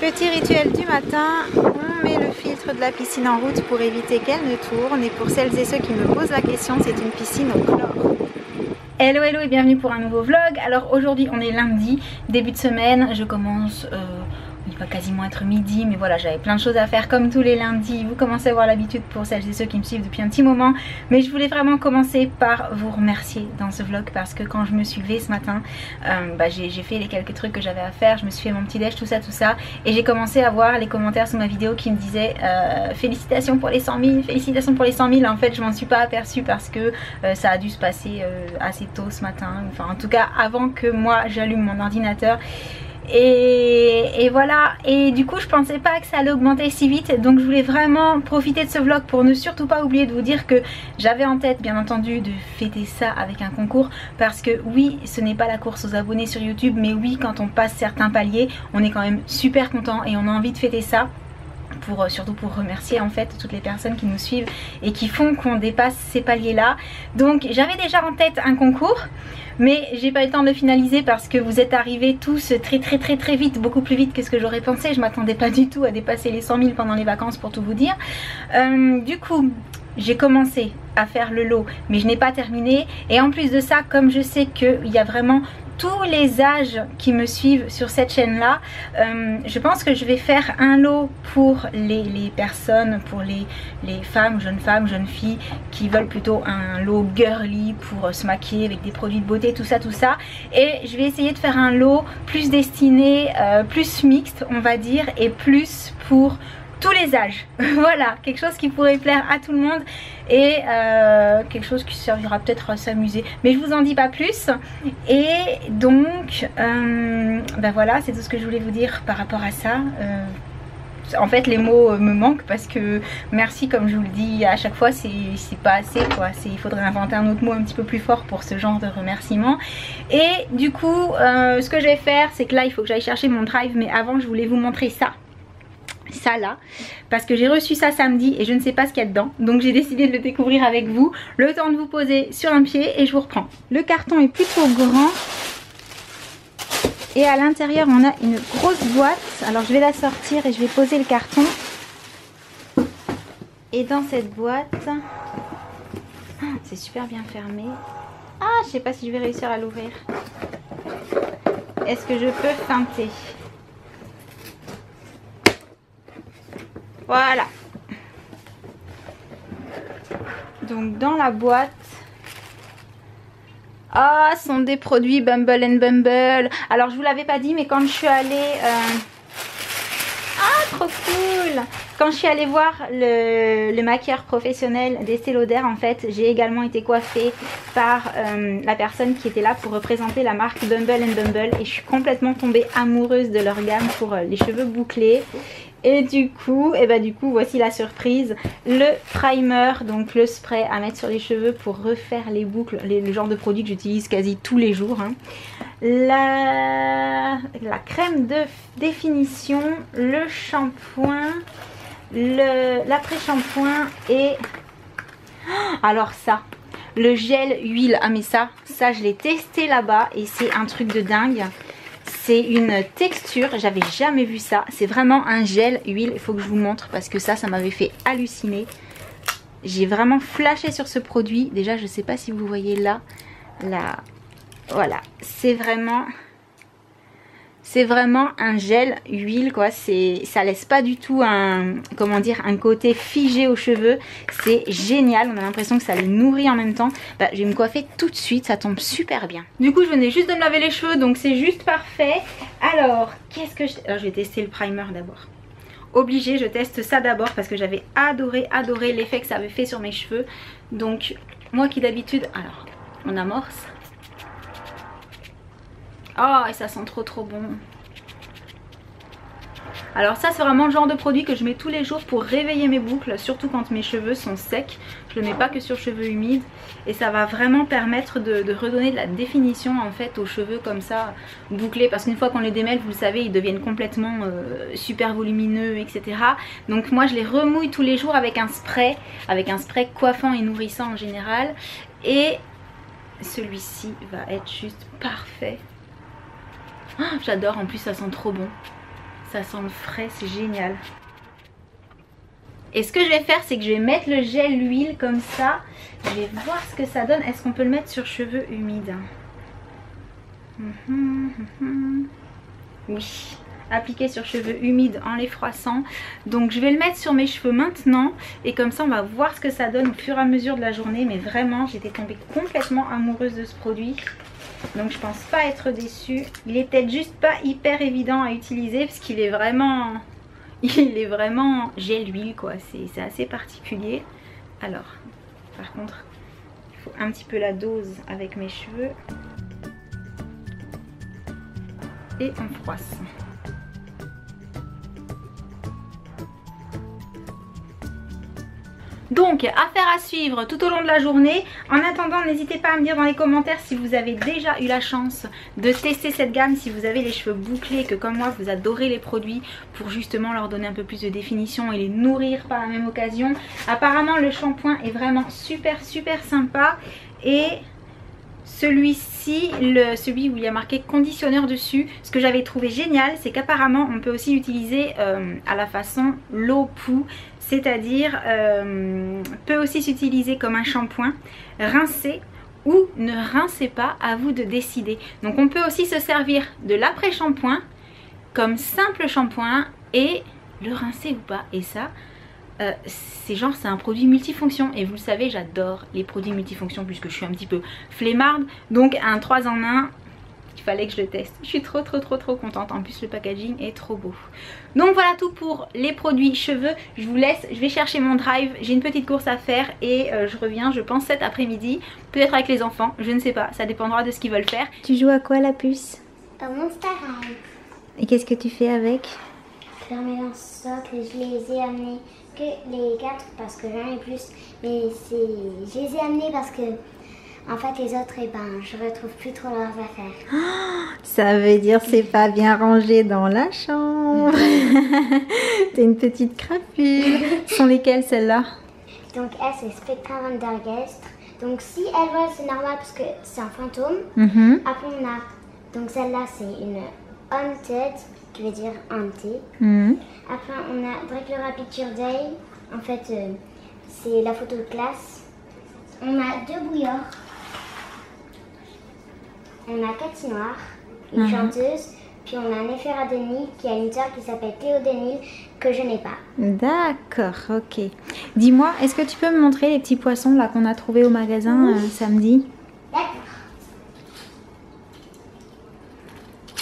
Petit rituel du matin, on met le filtre de la piscine en route pour éviter qu'elle ne tourne. Et pour celles et ceux qui me posent la question, c'est une piscine au chlore. Hello hello et bienvenue pour un nouveau vlog. Alors aujourd'hui on est lundi, début de semaine, je commence... il va quasiment être midi, mais voilà, j'avais plein de choses à faire comme tous les lundis. Vous commencez à avoir l'habitude pour celles et ceux qui me suivent depuis un petit moment. Mais je voulais vraiment commencer par vous remercier dans ce vlog parce que quand je me suis levée ce matin, j'ai fait les quelques trucs que j'avais à faire. Je me suis fait mon petit déj, tout ça. Et j'ai commencé à voir les commentaires sous ma vidéo qui me disaient félicitations pour les 100 000, félicitations pour les 100 000. En fait, je m'en suis pas aperçue parce que ça a dû se passer assez tôt ce matin. Enfin, en tout cas, avant que moi j'allume mon ordinateur. Et voilà, et du coup je pensais pas que ça allait augmenter si vite, donc je voulais vraiment profiter de ce vlog pour ne surtout pas oublier de vous dire que j'avais en tête bien entendu de fêter ça avec un concours, parce que oui, ce n'est pas la course aux abonnés sur YouTube, mais oui, quand on passe certains paliers on est quand même super content et on a envie de fêter ça. Surtout pour remercier en fait toutes les personnes qui nous suivent et qui font qu'on dépasse ces paliers là. Donc j'avais déjà en tête un concours, mais j'ai pas eu le temps de le finaliser parce que vous êtes arrivés tous très vite, beaucoup plus vite que ce que j'aurais pensé. Je m'attendais pas du tout à dépasser les 100 000 pendant les vacances pour tout vous dire. Du coup j'ai commencé à faire le lot mais je n'ai pas terminé, et en plus de ça, comme je sais qu'il y a vraiment tous les âges qui me suivent sur cette chaîne là, je pense que je vais faire un lot pour les personnes, pour les femmes, jeunes filles qui veulent plutôt un lot girly pour se maquiller avec des produits de beauté, tout ça, et je vais essayer de faire un lot plus destiné, plus mixte on va dire, et plus pour tous les âges. Voilà, quelque chose qui pourrait plaire à tout le monde et quelque chose qui servira peut-être à s'amuser, mais je vous en dis pas plus. Et donc voilà, c'est tout ce que je voulais vous dire par rapport à ça. En fait les mots me manquent parce que merci, comme je vous le dis à chaque fois, c'est pas assez quoi. Il faudrait inventer un autre mot un petit peu plus fort pour ce genre de remerciement. Et du coup ce que je vais faire, c'est que là il faut que j'aille chercher mon drive, mais avant je voulais vous montrer ça là, parce que j'ai reçu ça samedi et je ne sais pas ce qu'il y a dedans, donc j'ai décidé de le découvrir avec vous, le temps de vous poser sur un pied et je vous reprends. Le carton est plutôt grand et à l'intérieur on a une grosse boîte. Alors je vais la sortir et je vais poser le carton, et dans cette boîte, c'est super bien fermé. Je sais pas si je vais réussir à l'ouvrir. Est-ce que je peux feinter? Voilà. Donc dans la boîte, ce sont des produits Bumble and Bumble. Alors je vous l'avais pas dit, mais quand je suis allée trop cool, quand je suis allée voir le maquilleur professionnel d'Estée Lauder, en fait j'ai également été coiffée par la personne qui était là pour représenter la marque Bumble and Bumble, et je suis complètement tombée amoureuse de leur gamme pour les cheveux bouclés. Et du coup, voici la surprise, le primer, donc le spray à mettre sur les cheveux pour refaire les boucles, le genre de produit que j'utilise quasi tous les jours, hein. La crème de définition, le shampoing, l'après-shampoing et... alors ça, le gel huile, mais ça je l'ai testé là-bas et c'est un truc de dingue. C'est une texture, j'avais jamais vu ça. C'est vraiment un gel huile, il faut que je vous montre parce que ça m'avait fait halluciner. J'ai vraiment flashé sur ce produit. Déjà je sais pas si vous voyez là, voilà, c'est vraiment un gel huile quoi. Ça laisse pas du tout un côté figé aux cheveux. C'est génial, on a l'impression que ça les nourrit en même temps. Je vais me coiffer tout de suite, ça tombe super bien. Du coup je venais juste de me laver les cheveux, donc c'est juste parfait. Alors qu'est-ce que alors je vais tester le primer d'abord. Obligé, je teste ça d'abord parce que j'avais adoré l'effet que ça avait fait sur mes cheveux. Donc moi qui d'habitude, alors on amorce. Et ça sent trop bon. Alors ça c'est vraiment le genre de produit que je mets tous les jours pour réveiller mes boucles, surtout quand mes cheveux sont secs. Je le mets pas que sur cheveux humides, et ça va vraiment permettre de redonner de la définition en fait aux cheveux comme ça bouclés, parce qu'une fois qu'on les démêle, vous le savez, ils deviennent complètement super volumineux, etc. Donc moi je les remouille tous les jours avec un spray coiffant et nourrissant en général, et celui-ci va être juste parfait. J'adore, en plus ça sent trop bon. Ça sent le frais, c'est génial. Et ce que je vais faire, c'est que je vais mettre le gel huile comme ça. Je vais voir ce que ça donne. Est-ce qu'on peut le mettre sur cheveux humides? Oui, appliquer sur cheveux humides en les froissant. Donc je vais le mettre sur mes cheveux maintenant. Et comme ça, on va voir ce que ça donne au fur et à mesure de la journée. Mais vraiment, j'étais tombée complètement amoureuse de ce produit. Donc je pense pas être déçue. Il est peut-être juste pas hyper évident à utiliser parce qu'il est vraiment... Il est vraiment gel huile quoi, c'est assez particulier. Alors, par contre, il faut un petit peu la dose avec mes cheveux. Et on froisse. Donc, affaire à suivre tout au long de la journée. En attendant, n'hésitez pas à me dire dans les commentaires si vous avez déjà eu la chance de tester cette gamme, si vous avez les cheveux bouclés, que comme moi vous adorez les produits pour justement leur donner un peu plus de définition et les nourrir par la même occasion. Apparemment le shampoing est vraiment super sympa et celui-ci, celui où il y a marqué conditionneur dessus, ce que j'avais trouvé génial, c'est qu'apparemment on peut aussi l'utiliser à la façon l'eau poux, c'est-à-dire peut aussi s'utiliser comme un shampoing, rincer ou ne rincez pas, à vous de décider. Donc on peut aussi se servir de l'après-shampoing comme simple shampoing et le rincer ou pas. Et ça, c'est un produit multifonction. Et vous le savez, j'adore les produits multifonctions puisque je suis un petit peu flemmarde. Donc un 3 en 1, il fallait que je le teste. Je suis trop contente. En plus le packaging est trop beau. Donc voilà tout pour les produits cheveux. Je vous laisse, je vais chercher mon drive. J'ai une petite course à faire et je reviens je pense cet après-midi. Peut-être avec les enfants, je ne sais pas. Ça dépendra de ce qu'ils veulent faire. Tu joues à quoi la puce? Au Monster High. Et qu'est-ce que tu fais avec? Faire mes lance-socles, je les ai amenés que les 4 parce que j'en ai plus. Mais je les ai amenés parce que en fait les autres, eh ben, je retrouve plus trop leurs affaires. Oh, ça veut dire c'est pas bien rangé dans la chambre. T'es une petite crapule. Ce sont lesquelles celles-là? Donc elle c'est Spectra Vandergeest. Donc si elle vole c'est normal parce que c'est un fantôme. Après on a, donc celle-là c'est une Haunted, qui veut dire hantée. Après on a Dracula Picture Day. En fait c'est la photo de classe. On a 2 bouillards. On a Cathy Noire, une chanteuse, puis on a Néphera Denis qui a une sœur qui s'appelle Théo Denis que je n'ai pas. D'accord, ok. Dis-moi, est-ce que tu peux me montrer les petits poissons là qu'on a trouvés au magasin samedi? D'accord.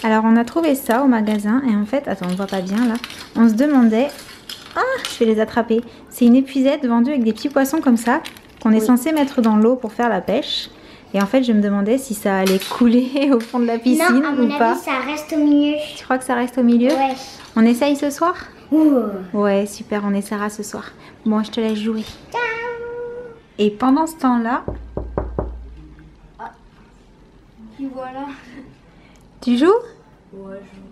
Alors on a trouvé ça au magasin et en fait, attends on voit pas bien là, on se demandait, je vais les attraper, c'est une épuisette vendue avec des petits poissons comme ça qu'on est censé mettre dans l'eau pour faire la pêche. Et en fait, je me demandais si ça allait couler au fond de la piscine ou pas. Non, à mon avis, ça reste au milieu. Tu crois que ça reste au milieu? Ouais. On essaye ce soir? Ouh. Ouais, super, on essaiera ce soir. Bon, je te laisse jouer. Ciao. Et pendant ce temps-là... Et voilà. Tu joues? Ouais, je joue.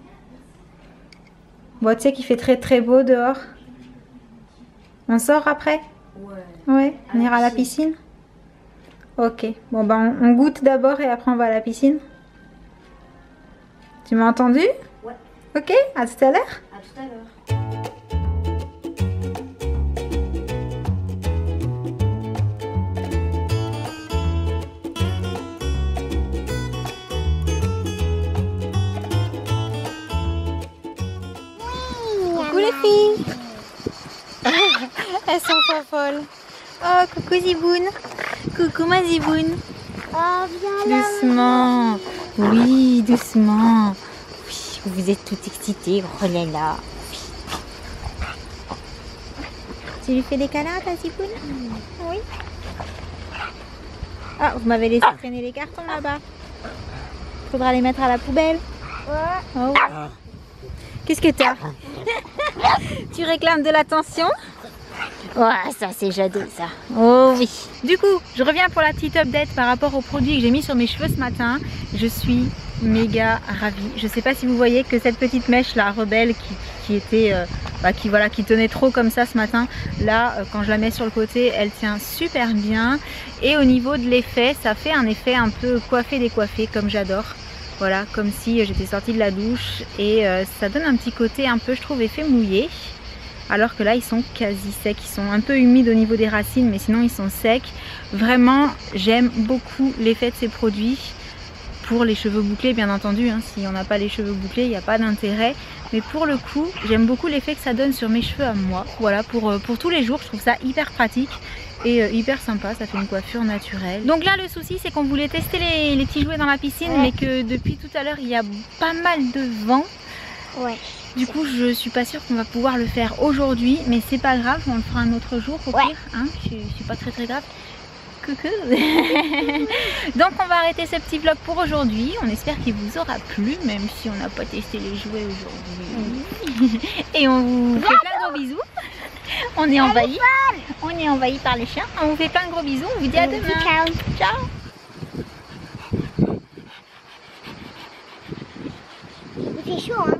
Bon, tu sais qu'il fait très beau dehors. On sort après? Ouais. Ouais, on ira à la piscine? Ok, bon ben on goûte d'abord et après on va à la piscine. Tu m'as entendu? Ouais. Ok, à tout à l'heure. À tout à l'heure. Coucou les filles. Elles sont pas folles. Oh coucou Ziboun. Coucou ma Ziboun. Oh bien là. Doucement. Oui, doucement. Oui, vous êtes toutes excitées. Oh là là. Tu lui fais des câlins à ta Ziboun? Oui. Ah, vous m'avez laissé traîner les cartons là-bas. Faudra les mettre à la poubelle. Ouais. Oh. Qu'est-ce que t'as? Tu réclames de l'attention? Ouais, ça c'est Jadot ça. Oh oui. Du coup, je reviens pour la petite update par rapport aux produits que j'ai mis sur mes cheveux ce matin. Je suis méga ravie. Je sais pas si vous voyez que cette petite mèche là, rebelle qui était, qui tenait trop comme ça ce matin. Là, quand je la mets sur le côté, elle tient super bien. Et au niveau de l'effet, ça fait un effet un peu coiffé décoiffé comme j'adore. Voilà, comme si j'étais sortie de la douche et ça donne un petit côté un peu, je trouve, effet mouillé. Alors que là ils sont quasi secs, ils sont un peu humides au niveau des racines mais sinon ils sont secs. Vraiment j'aime beaucoup l'effet de ces produits pour les cheveux bouclés bien entendu, hein. Si on n'a pas les cheveux bouclés il n'y a pas d'intérêt, mais pour le coup j'aime beaucoup l'effet que ça donne sur mes cheveux à moi. Voilà, pour tous les jours je trouve ça hyper pratique et hyper sympa, ça fait une coiffure naturelle. Donc là le souci c'est qu'on voulait tester les petits jouets dans la piscine mais que depuis tout à l'heure il y a pas mal de vent. Ouais. Du coup je suis pas sûre qu'on va pouvoir le faire aujourd'hui, mais c'est pas grave, on le fera un autre jour au pire, hein, je suis pas très grave. Coucou. Donc on va arrêter ce petit vlog pour aujourd'hui, on espère qu'il vous aura plu même si on n'a pas testé les jouets aujourd'hui. Et on vous fait plein de gros bisous. On est envahi par les chiens, on vous fait plein de gros bisous, on vous dit à demain. Ciao. Ciao. Il fait chaud hein.